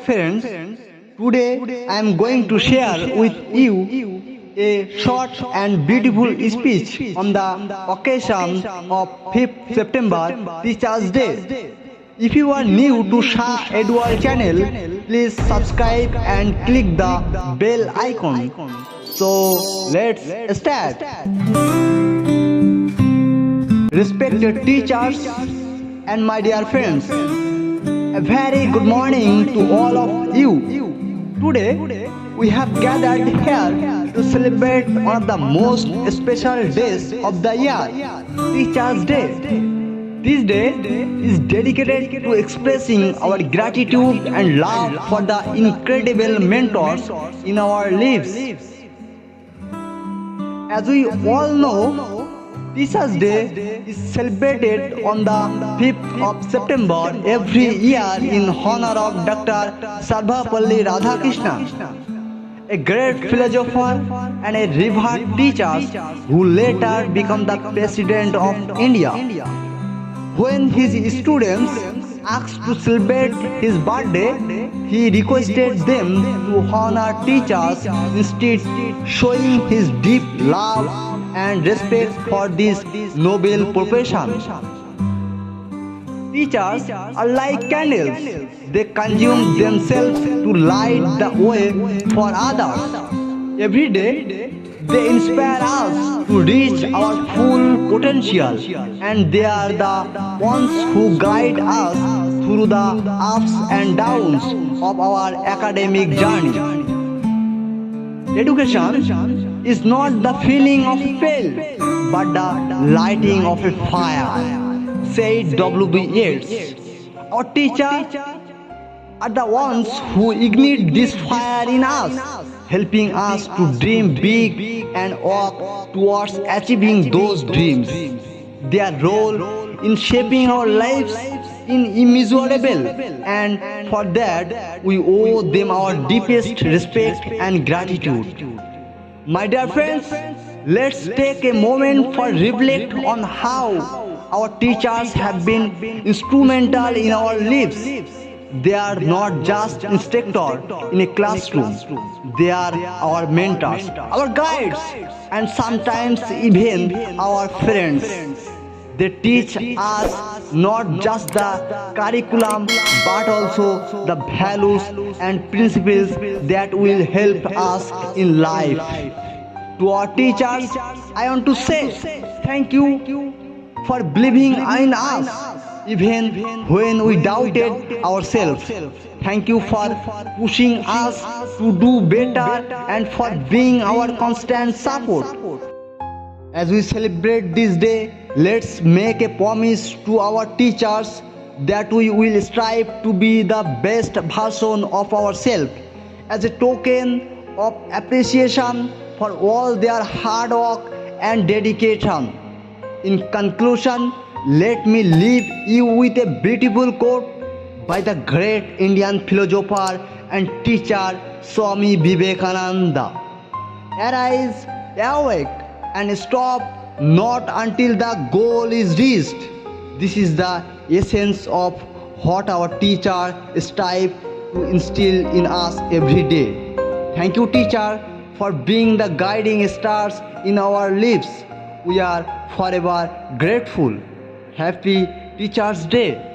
Friends, today I am going to share with you a short and beautiful speech on the occasion of 5th September Teachers Day. If you are new to Shah Edward channel, please subscribe and click the bell icon. So let's start. Respected teachers and my dear friends, a very good morning to all of you. Today, we have gathered here to celebrate one of the most special days of the year, Teachers' Day. This day is dedicated to expressing our gratitude and love for the incredible mentors in our lives. As we all know, Teachers' Day is celebrated on the 5th of September every year in honor of Dr. Sarvepalli Radhakrishnan, a great philosopher and a revered teacher who later became the President of India. When his students asked to celebrate his birthday, he requested them to honor teachers instead, showing his deep love and respect for this noble profession. Teachers are like candles. They consume themselves to light the way for others. Every day, they inspire us to reach our full potential, and they are the ones who guide us through the ups and downs of our academic journey. Education is not the feeling of fail, but the lighting of a fire, said W.B. Yeats. Our teachers are the ones who ignite this fire in us, helping us to dream big and walk towards achieving those dreams. Their role in shaping our lives is immeasurable, and for that we owe them our deepest respect and gratitude. My dear friends, let's take a moment for reflect on how our teachers have been instrumental in our lives. They are not just instructors in a classroom. They are our mentors, our guides, and sometimes even our friends. They teach us not just the curriculum but also the values and principles that will help us in life. To our teachers, I want to say thank you for believing in us even when we doubted ourselves. Thank you for pushing us to do better and for being our constant support. As we celebrate this day, let's make a promise to our teachers that we will strive to be the best version of ourselves as a token of appreciation for all their hard work and dedication. In conclusion, let me leave you with a beautiful quote by the great Indian philosopher and teacher Swami Vivekananda. Arise, awake, and stop not until the goal is reached. This is the essence of what our teacher strive to instill in us every day. Thank you, teacher, for being the guiding stars in our lives. We are forever grateful. Happy Teachers' Day.